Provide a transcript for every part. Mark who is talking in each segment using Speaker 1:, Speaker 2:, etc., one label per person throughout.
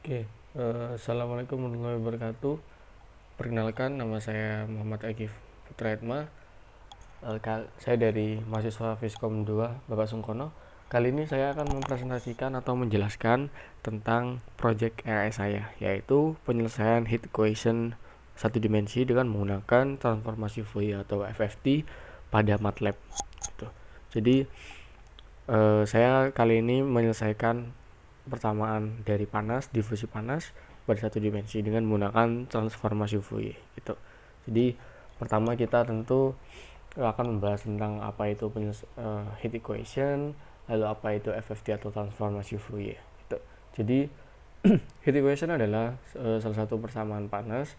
Speaker 1: Oke, Assalamualaikum warahmatullahi wabarakatuh. Perkenalkan, nama saya Muhammad Agif Putraetma. Saya dari mahasiswa Fiskom 2, Bapak Sungkono. Kali ini saya akan mempresentasikan atau menjelaskan tentang project AI saya, yaitu penyelesaian heat equation satu dimensi dengan menggunakan transformasi Fourier atau FFT pada MATLAB. Gitu. Jadi, saya kali ini menyelesaikan persamaan dari panas, difusi panas pada satu dimensi dengan menggunakan transformasi Fourier gitu. Jadi pertama kita tentu akan membahas tentang apa itu heat equation, lalu apa itu FFT atau transformasi Fourier gitu. Jadi heat equation adalah salah satu persamaan panas.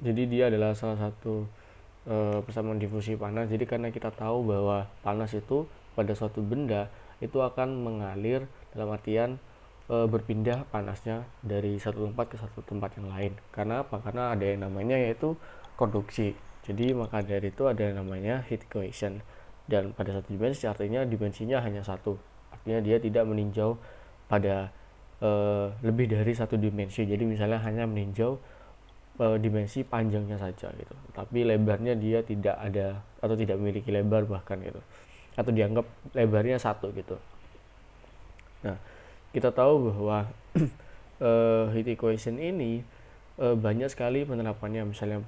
Speaker 1: Jadi dia adalah salah satu persamaan difusi panas. Jadi karena kita tahu bahwa panas itu pada suatu benda itu akan mengalir dalam artian berpindah panasnya dari satu tempat ke satu tempat yang lain. Karena apa? Karena ada yang namanya yaitu konduksi. Jadi maka dari itu ada yang namanya heat equation. Dan pada satu dimensi artinya dimensinya hanya satu. Artinya dia tidak meninjau pada lebih dari satu dimensi. Jadi misalnya hanya meninjau dimensi panjangnya saja gitu, tapi lebarnya dia tidak ada atau tidak memiliki lebar bahkan gitu, atau dianggap lebarnya satu gitu. Nah, kita tahu bahwa heat equation ini banyak sekali penerapannya, misalnya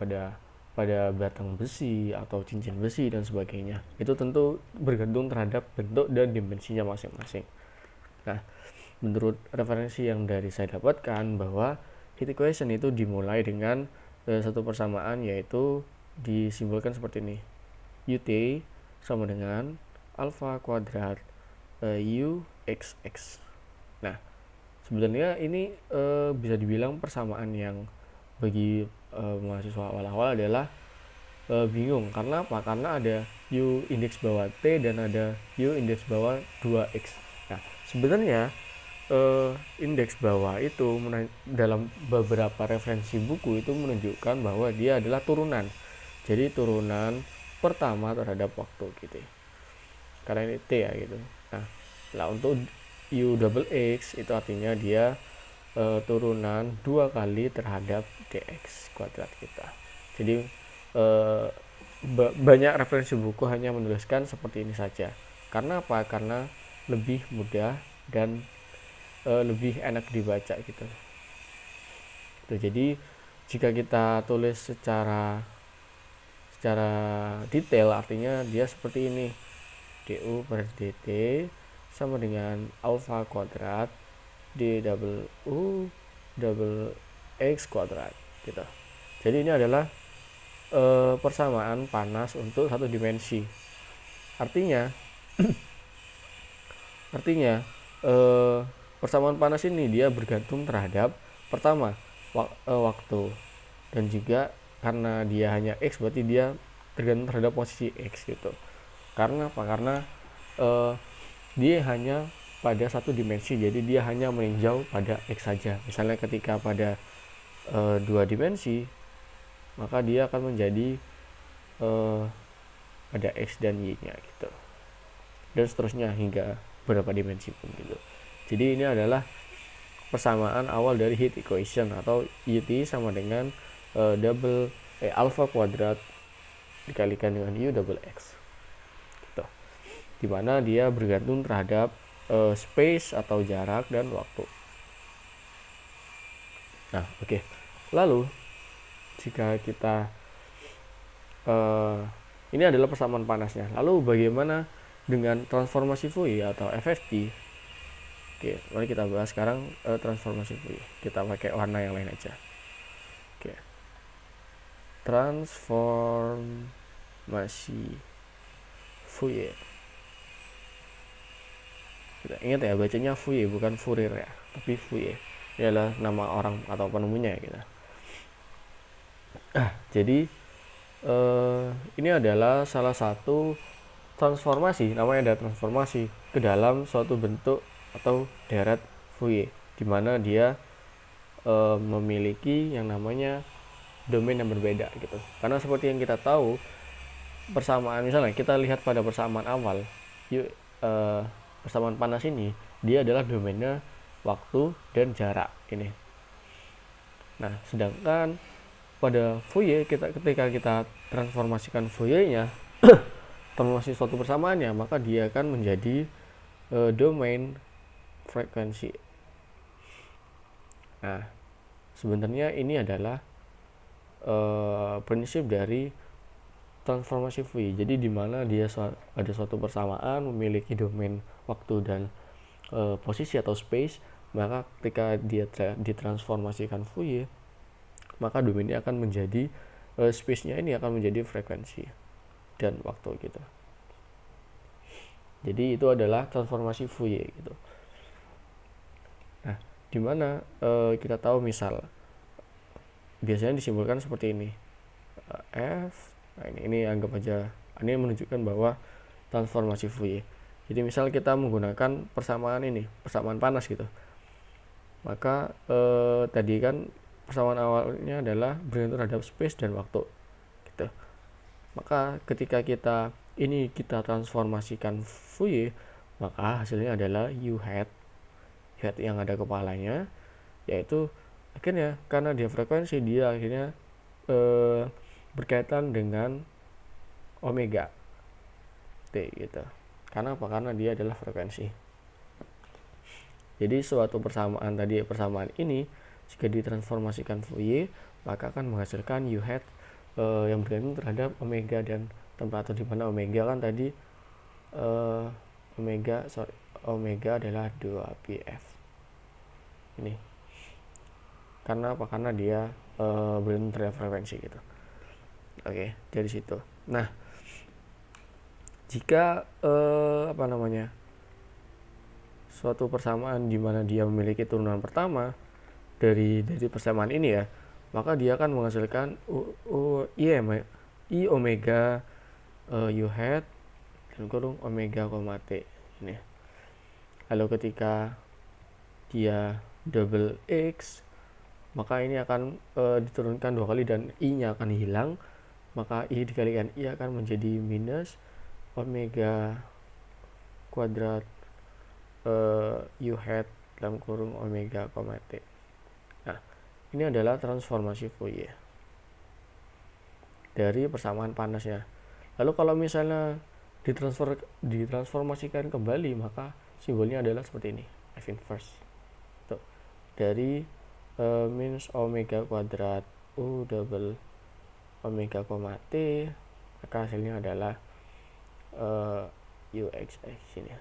Speaker 1: pada batang besi atau cincin besi dan sebagainya. Itu tentu bergantung terhadap bentuk dan dimensinya masing-masing. Nah, menurut referensi yang dari saya dapatkan bahwa heat equation itu dimulai dengan satu persamaan, yaitu disimbolkan seperti ini. UT sama dengan alpha kuadrat UXX. Nah, sebenarnya ini bisa dibilang persamaan yang bagi mahasiswa awal-awal adalah bingung. Karena apa? Karena ada U indeks bawah T dan ada U indeks bawah 2X. Nah, sebenarnya indeks bawah itu dalam beberapa referensi buku itu menunjukkan bahwa dia adalah turunan. Jadi turunan pertama terhadap waktu gitu. Karena ini T ya gitu. Nah, untuk U double X itu artinya dia turunan 2 kali terhadap dx kuadrat kita. Jadi banyak referensi buku hanya menuliskan seperti ini saja. Karena apa? Karena lebih mudah dan lebih enak dibaca gitu. Jadi jika kita tulis secara detail artinya dia seperti ini. du per dt sama dengan alpha kuadrat d double u double x kuadrat gitu. Jadi ini adalah persamaan panas untuk satu dimensi. Artinya eh, persamaan panas ini dia bergantung terhadap pertama waktu, dan juga karena dia hanya x berarti dia tergantung terhadap posisi x gitu. Karena apa? Karena dia hanya pada satu dimensi, jadi dia hanya meninjau pada x saja. Misalnya ketika pada dua dimensi, maka dia akan menjadi ada x dan y nya gitu, dan seterusnya hingga berapa dimensi pun gitu. Jadi ini adalah persamaan awal dari heat equation, atau UT sama dengan alpha kuadrat dikalikan dengan U double X gitu. Dimana dia bergantung terhadap space atau jarak dan waktu. Nah, oke. Lalu jika kita ini adalah persamaan panasnya. Lalu bagaimana dengan transformasi Fourier atau FFT? Oke, mari kita bahas sekarang transformasi Fourier. Kita pakai warna yang lain aja. Oke. Transformasi Fourier. Kita ingat ya, bacanya Fourier bukan Fourier ya, tapi Fourier. Ini adalah nama orang atau penemunya ya kita. Jadi ini adalah salah satu transformasi, namanya ada transformasi ke dalam suatu bentuk atau deret Fourier, di mana dia memiliki yang namanya domain yang berbeda gitu. Karena seperti yang kita tahu, persamaan misalnya kita lihat pada persamaan awal, persamaan panas ini dia adalah domainnya waktu dan jarak ini. Nah, sedangkan pada Fourier ketika kita transformasikan Fourier-nya transformasi suatu persamaannya, maka dia akan menjadi domain frekuensi. Nah, sebenarnya ini adalah prinsip dari transformasi Fourier. Jadi di mana dia ada suatu persamaan memiliki domain waktu dan posisi atau space, maka ketika dia ditransformasikan Fourier, maka domainnya akan menjadi space-nya ini akan menjadi frekuensi dan waktu gitu. Jadi itu adalah transformasi Fourier gitu. Nah, di mana kita tahu misal biasanya disimbolkan seperti ini. F. Nah, ini anggap aja ini menunjukkan bahwa transformasi Fourier. Jadi misal kita menggunakan persamaan ini, persamaan panas gitu. Maka tadi kan persamaan awalnya adalah bergantung terhadap space dan waktu gitu. Maka ketika kita transformasikan Fourier, maka hasilnya adalah U hat yang ada kepalanya, yaitu akhirnya karena dia frekuensi, dia akhirnya berkaitan dengan omega T gitu. Karena apa? Karena dia adalah frekuensi. Jadi suatu persamaan ini jika ditransformasikan Fourier, maka akan menghasilkan U hat yang bergantung terhadap omega dan temperatur, di mana omega kan tadi omega adalah 2πf. Ini. Karena apa? Karena dia bergantung terhadap frekuensi gitu. Oke, dari situ. Nah, jika suatu persamaan di mana dia memiliki turunan pertama dari persamaan ini ya, maka dia akan menghasilkan I omega U hat dan kurung omega, T ini. Lalu ketika dia double X, maka ini akan diturunkan 2 kali dan I-nya akan hilang, maka I dikalikan I akan menjadi minus omega kuadrat U hat dalam kurung omega, T. Nah, ini adalah transformasi Fourier dari persamaan panasnya. Lalu kalau misalnya ditransformasikan kembali, maka simbolnya adalah seperti ini, F inverse. Tuh. Dari minus omega kuadrat U double omega, T, maka hasilnya adalah UX sini.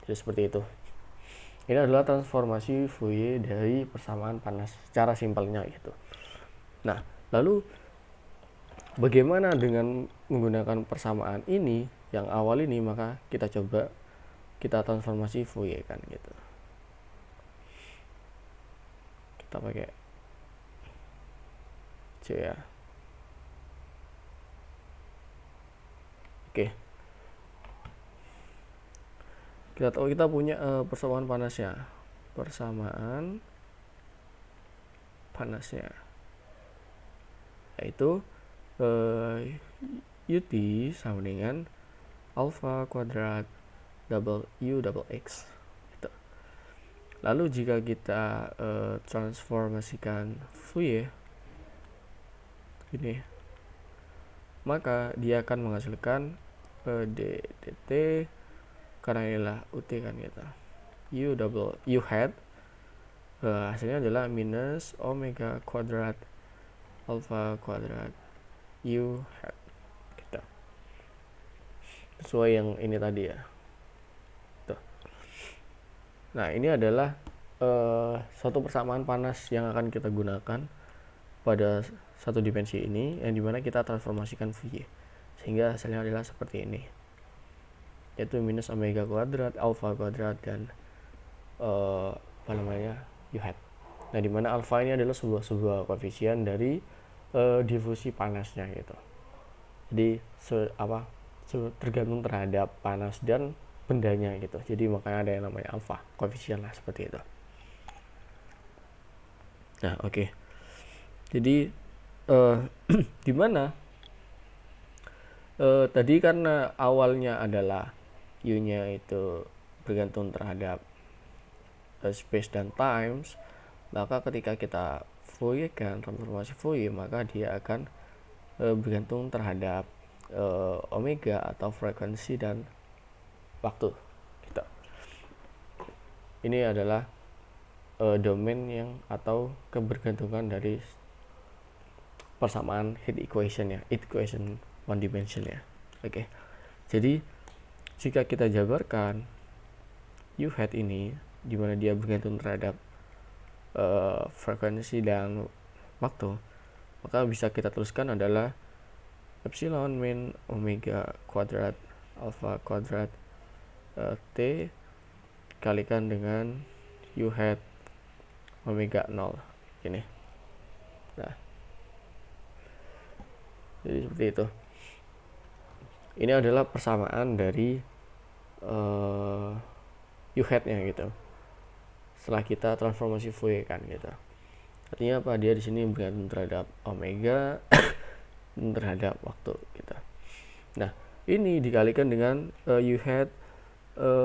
Speaker 1: Jadi seperti itu. Ini adalah transformasi Fourier dari persamaan panas secara simpelnya gitu. Nah, lalu bagaimana dengan menggunakan persamaan ini yang awal ini? Maka kita coba kita transformasi Fourier kan gitu. Kita pakai C ya. Oke. Kita tahu kita punya persamaan panasnya. Persamaan panasnya yaitu UT sama dengan alpha kuadrat double U double X gitu. Lalu jika kita transformasikan Fourier ini, maka dia akan menghasilkan dt karena inilah UT kan kita U hat hasilnya adalah minus omega kuadrat alpha kuadrat U hat gitu. Sesuai yang ini tadi ya. Tuh. Nah, ini adalah suatu persamaan panas yang akan kita gunakan pada satu dimensi ini, yang dimana kita transformasikan Fourier sehingga hasilnya adalah seperti ini, yaitu minus omega kuadrat alpha kuadrat dan U hat. Nah, dimana alpha ini adalah sebuah koefisien dari difusi panasnya gitu. Jadi tergantung terhadap panas dan bendanya gitu. Jadi makanya ada yang namanya alpha koefisien lah, seperti itu. Nah, oke. Jadi di mana tadi karena awalnya adalah U-nya itu bergantung terhadap space dan times, maka ketika kita Fourier kan transformasi Fourier, maka dia akan bergantung terhadap omega atau frekuensi dan waktu gitu. Ini adalah domain yang atau kebergantungan dari persamaan heat equation ya, heat equation one dimension ya. Oke. Jadi jika kita jabarkan U hat ini di mana dia bergantung terhadap frekuensi dan waktu, maka bisa kita tuliskan adalah epsilon min omega kuadrat alpha kuadrat T dikalikan dengan U hat omega 0 ini. Nah, jadi seperti itu. Ini adalah persamaan dari U hat-nya gitu. Setelah kita transformasi Fourier kan gitu. Artinya apa? Dia di sini bergantung terhadap omega terhadap waktu gitu. Nah, ini dikalikan dengan U hat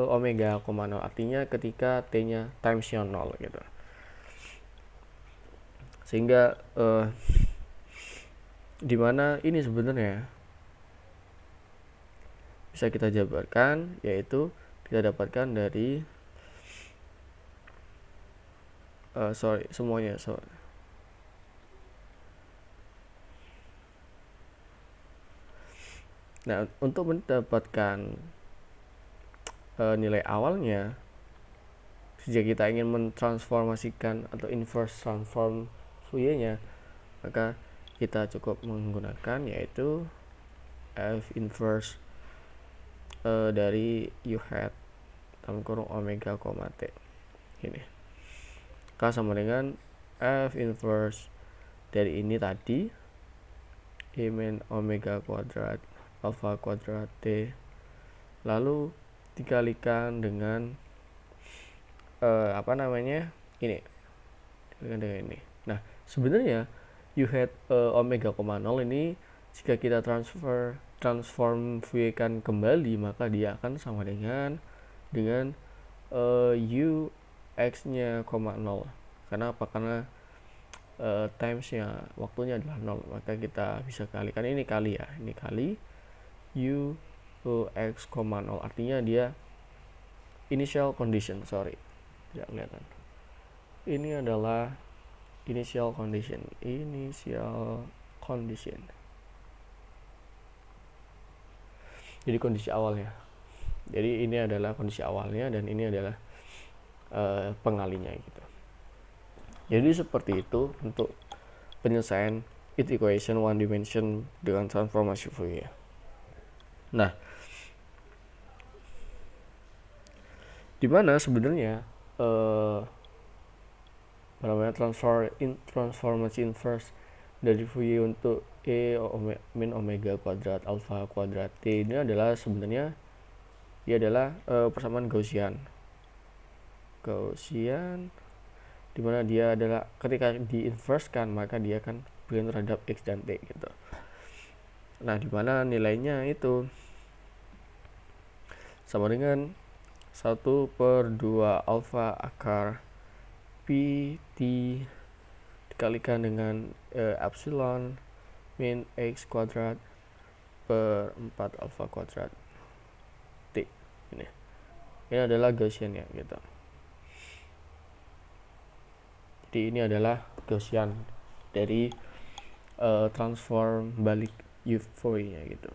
Speaker 1: omega, 0, artinya ketika T-nya times-nya 0 gitu. Sehingga di mana ini sebenarnya bisa kita jabarkan, yaitu kita dapatkan dari semuanya. Nah, untuk mendapatkan nilai awalnya, jika kita ingin mentransformasikan atau inverse transform Fourier-nya, maka kita cukup menggunakan yaitu F inverse dari U hat dalam kurung omega, T ini. K sama dengan F inverse dari ini tadi I min omega kuadrat alpha kuadrat T lalu dikalikan dengan ini dengan ini. Nah, sebenarnya U hat omega, 0 ini jika kita transform Fourier kan kembali, maka dia akan sama dengan U x-nya, 0. Karena apa? Karena times-nya, waktunya adalah 0, maka kita bisa kalikan ini kali ya, ini kali U x, 0, artinya dia initial condition, tidak kelihatan. Ini adalah initial condition. Jadi kondisi awalnya. Jadi ini adalah kondisi awalnya dan ini adalah pengalinya gitu. Jadi seperti itu untuk penyelesaian heat equation one dimension dengan transformasi Fourier. Nah, di mana sebenarnya transformasi inverse dari Fourier untuk min omega kuadrat alpha kuadrat T ini adalah sebenarnya dia adalah persamaan Gaussian di mana dia adalah ketika di-inverse-kan maka dia akan bergantung terhadap X dan T gitu. Nah, di mana nilainya itu sama dengan 1/2 alpha akar Pi T dikalikan dengan epsilon min X kuadrat per 4 alpha kuadrat T ini adalah Gaussian ya gitu. Jadi ini adalah Gaussian dari transform balik Fourier gitu.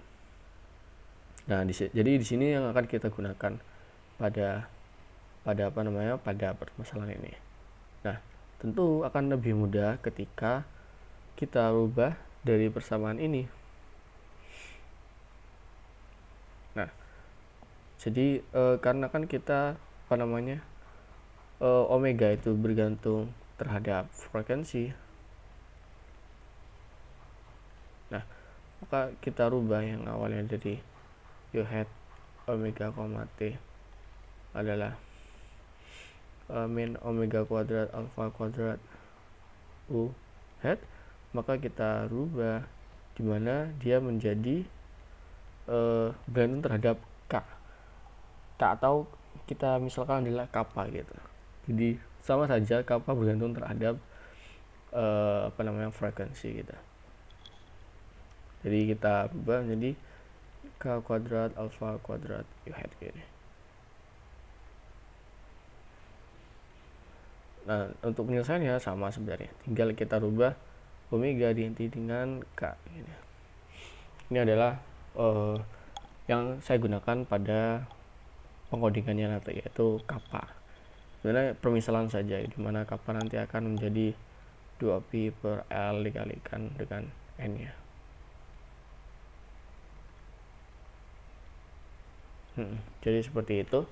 Speaker 1: Nah, jadi di sini yang akan kita gunakan pada permasalahan ini. Nah, tentu akan lebih mudah ketika kita rubah dari persamaan ini. Nah, jadi karena kan kita omega itu bergantung terhadap frekuensi. Nah, maka kita rubah yang awalnya dari U hat omega, T adalah min omega kuadrat alpha kuadrat U hat, maka kita rubah di mana dia menjadi bergantung terhadap K atau kita misalkan adalah kappa gitu. Jadi sama saja kappa bergantung terhadap frekuensi kita. Jadi kita ubah menjadi k kuadrat alfa kuadrat u hat gini. Nah, untuk penyelesaiannya sama sebenarnya. Tinggal kita rubah omega diganti dengan k gini. Ini adalah yang saya gunakan pada pengkodingannya nanti, yaitu kappa. Sebenarnya permisalan saja, di mana kappa nanti akan menjadi 2pi per L dikalikan dengan N-nya. Jadi seperti itu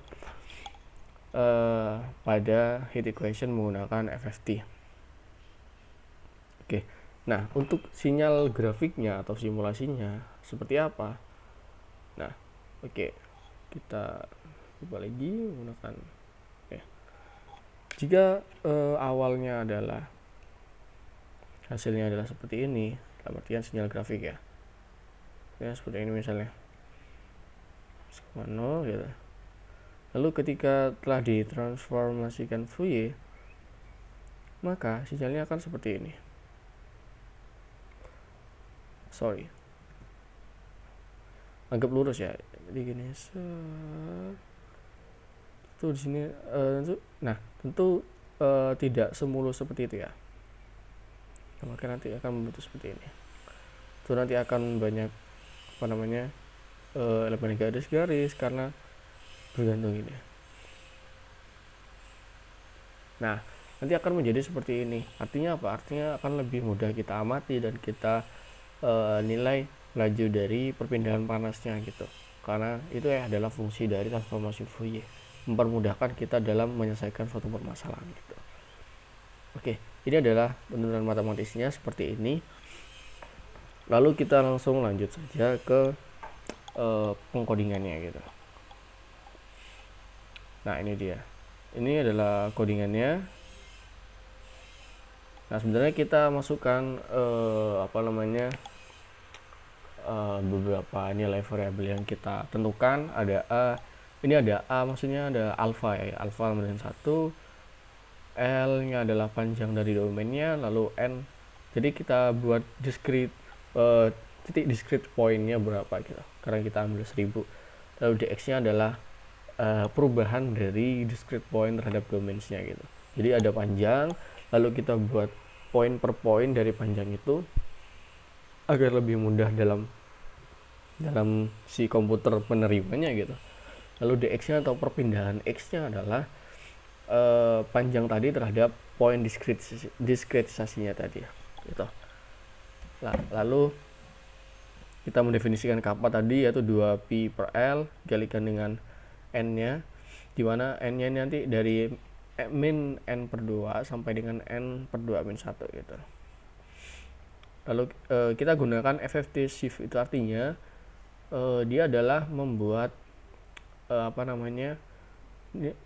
Speaker 1: pada heat equation menggunakan FFT. Oke, nah untuk sinyal grafiknya atau simulasinya seperti apa? Nah, oke, kita coba lagi menggunakan. Jika awalnya adalah hasilnya adalah seperti ini, dalam artian sinyal grafik ya seperti ini misalnya 0 gitu. Lalu ketika telah ditransformasikan Fourier, maka sinyalnya akan seperti ini. Anggap lurus ya. Jadi gini. Itu di sini tentu tidak semulus seperti itu ya. Maka nanti akan membentuk seperti ini. Itu nanti akan banyak elemen garis-garis karena bergantung ini. Nah, nanti akan menjadi seperti ini. Artinya apa? Artinya akan lebih mudah kita amati dan kita nilai laju dari perpindahan panasnya gitu. Karena itu adalah fungsi dari transformasi Fourier, mempermudahkan kita dalam menyelesaikan suatu permasalahan gitu. Oke, ini adalah penurunan matematisnya seperti ini. Lalu kita langsung lanjut saja ke pengkodingannya gitu. Nah, ini dia. Ini adalah kodingannya. Nah, sebenarnya kita masukkan beberapa nilai variabel yang kita tentukan. Ada A, ini ada A, maksudnya ada alfa ya, alfa dengan 1, L nya adalah panjang dari domainnya, lalu N, jadi kita buat titik discrete pointnya berapa gitu, karena kita ambil 1000. Lalu dx nya adalah perubahan dari discrete point terhadap domainsnya gitu. Jadi ada panjang, lalu kita buat poin per poin dari panjang itu agar lebih mudah dalam si komputer penerimanya gitu. Lalu dx nya atau perpindahan x nya adalah panjang tadi terhadap poin diskretisasinya tadi gitu. Lalu kita mendefinisikan kappa tadi, yaitu 2pi per L dikalikan dengan N nya, dimana N nya nanti dari min N per 2 sampai dengan N per 2 min 1 gitu. Lalu kita gunakan FFT shift, itu artinya dia adalah membuat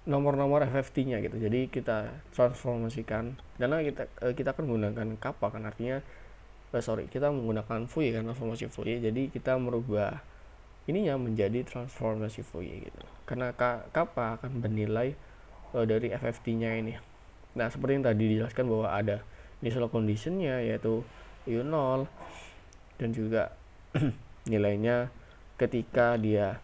Speaker 1: nomor-nomor FFT-nya gitu. Jadi kita transformasikan, karena kita akan menggunakan kappa kan, artinya kita menggunakan Fourier kan, transformasi Fourier. Jadi kita merubah ininya menjadi transformasi Fourier gitu. Karena kappa akan bernilai dari FFT-nya ini. Nah, seperti yang tadi dijelaskan bahwa ada initial condition-nya yaitu U0, dan juga nilainya ketika dia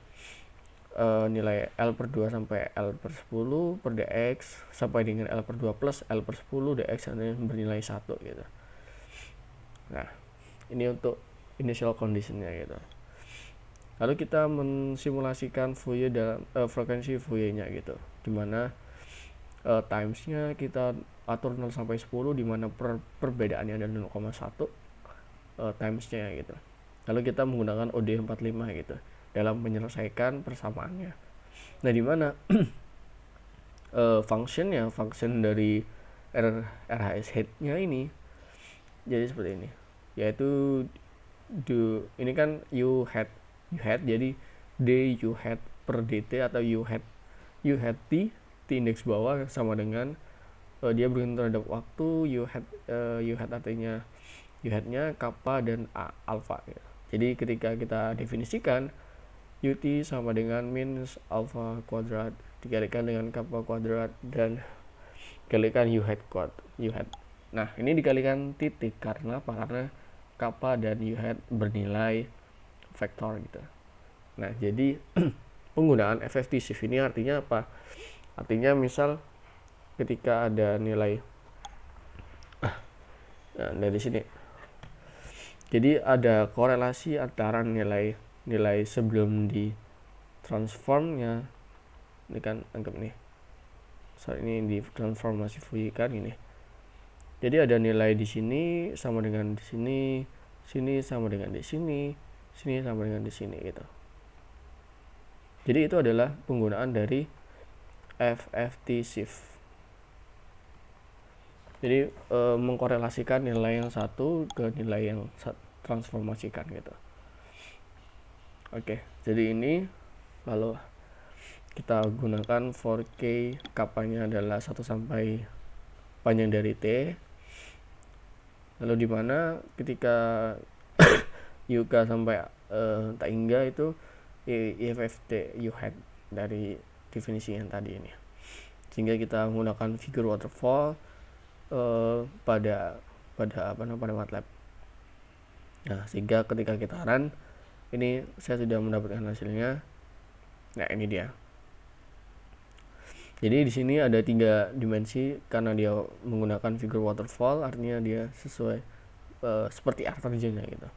Speaker 1: nilai L per 2 sampai L per 10 per dx sampai dengan L per 2 plus L per 10 dx bernilai 1 gitu. Nah, ini untuk initial condition-nya gitu. Lalu kita mensimulasikan Fourier dalam frekuensi Fourier-nya gitu, dimana times-nya kita atur 0 sampai 10, dimana perbedaannya ada 0,1 times-nya gitu. Lalu kita menggunakan OD45 gitu dalam menyelesaikan persamaannya. Nah, dimana function dari RHS head-nya ini jadi seperti ini, yaitu ini kan U hat, jadi d U hat per dt atau U hat t indeks bawah sama dengan dia bergantung terhadap waktu, U hat artinya U hat-nya kappa dan alfa gitu. Jadi ketika kita definisikan UT sama dengan minus alfa kuadrat dikalikan dengan kappa kuadrat dan dikalikan u hat. Nah, ini dikalikan titik karena apa? Karena kappa dan u hat bernilai vektor gitu. Nah, jadi penggunaan FFT shift ini artinya apa? Artinya misal ketika ada nilai dari sini. Jadi ada korelasi antara nilai sebelum di transformnya. Ini kan anggap nih. Saat ini di transformasi Fourier kan ini. Jadi ada nilai di sini sama dengan di sini, sini sama dengan di sini, sini sama dengan di sini gitu. Jadi itu adalah penggunaan dari FFT shift. Jadi mengkorelasikan nilai yang satu ke nilai yang transformasikan gitu. Oke, jadi ini lalu kita gunakan 4K, kapanya adalah 1 sampai panjang dari T. Lalu di mana ketika UK sampai tak hingga itu IFFT U hat dari definisi yang tadi ini. Sehingga kita menggunakan figure waterfall pada MATLAB. Nah, sehingga ketika kita run, ini saya sudah mendapatkan hasilnya. Nah, ini dia. Jadi di sini ada 3 dimensi karena dia menggunakan figure waterfall, artinya dia sesuai seperti air terjunnya gitu.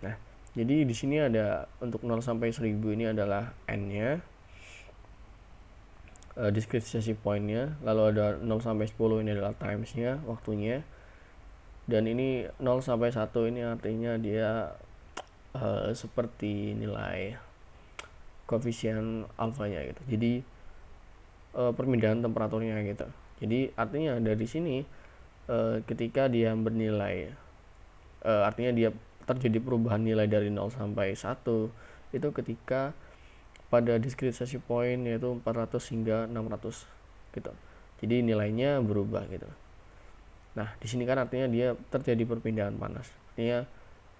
Speaker 1: Nah, jadi di sini ada untuk 0 sampai 1000 ini adalah n-nya. Discretization point-nya, lalu ada 0 sampai 10 ini adalah times-nya, waktunya. Dan ini 0 sampai 1 ini artinya dia seperti nilai koefisien alfanya gitu. Jadi perpindahan temperaturnya gitu. Jadi artinya dari sini ketika dia bernilai artinya dia terjadi perubahan nilai dari 0 sampai 1 itu ketika pada discretization point yaitu 400 hingga 600 gitu. Jadi nilainya berubah gitu. Nah, di sini kan artinya dia terjadi perpindahan panas. Artinya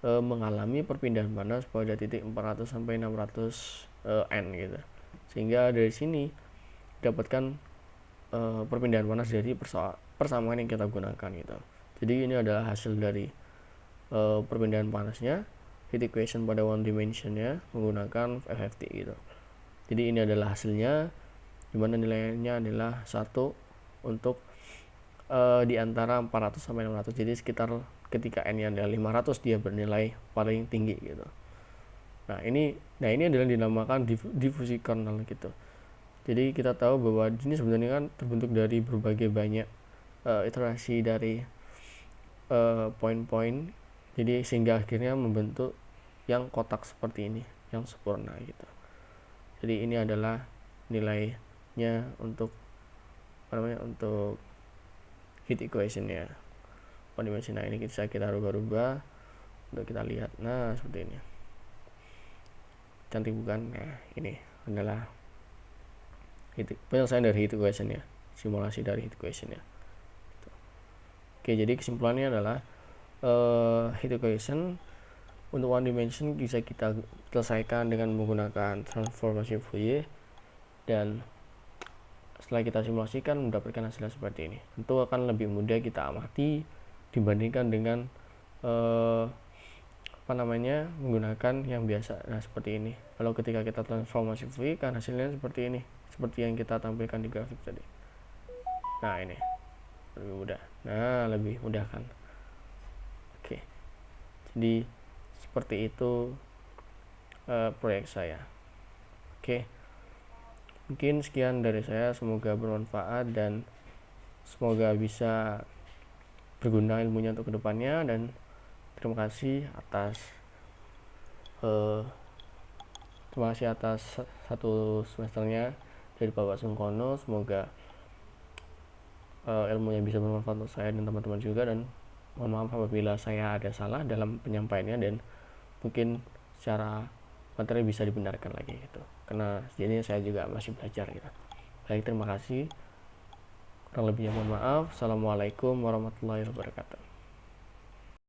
Speaker 1: mengalami perpindahan panas pada titik 400 sampai 600 N gitu. Sehingga dari sini dapatkan perpindahan panas dari persamaan yang kita gunakan gitu. Jadi ini adalah hasil dari perpindahan panasnya, heat equation pada one dimensionnya menggunakan FFT gitu. Jadi ini adalah hasilnya, dimana nilainya adalah 1 untuk di antara 400 sampai 600. Jadi sekitar ketika n-nya adalah 500 dia bernilai paling tinggi gitu. Nah ini adalah dinamakan difusi kernel gitu. Jadi kita tahu bahwa ini sebenarnya kan terbentuk dari berbagai banyak iterasi dari poin-poin. Jadi sehingga akhirnya membentuk yang kotak seperti ini, yang sempurna gitu. Jadi ini adalah nilainya untuk untuk heat equation-nya. One dimension. Nah, ini bisa kita rubah-rubah untuk kita lihat. Nah, seperti ini. Cantik bukan? Nah, ini adalah penyelesaian dari heat equation-nya, simulasi dari heat equation-nya. Oke, jadi kesimpulannya adalah heat equation untuk one dimension bisa kita selesaikan dengan menggunakan transformasi Fourier, dan setelah kita simulasikan mendapatkan hasilnya seperti ini. Tentu akan lebih mudah kita amati dibandingkan dengan menggunakan yang biasa. Nah, seperti ini. Lalu ketika kita transformasi Fourier kan hasilnya seperti ini, seperti yang kita tampilkan di grafik tadi. Nah, ini lebih mudah. Nah, lebih mudah kan. Oke. Jadi seperti itu proyek saya. Oke. Mungkin sekian dari saya, semoga bermanfaat dan semoga bisa berguna ilmunya untuk kedepannya, dan terima kasih atas satu semesternya dari Bapak Sungkono. Semoga ilmunya bisa bermanfaat untuk saya dan teman-teman juga, dan mohon maaf apabila saya ada salah dalam penyampaiannya, dan mungkin secara materi bisa dibenarkan lagi gitu, karena jadi saya juga masih belajar gitu. Baik, terima kasih, kurang lebihnya mohon maaf. Assalamualaikum warahmatullahi wabarakatuh.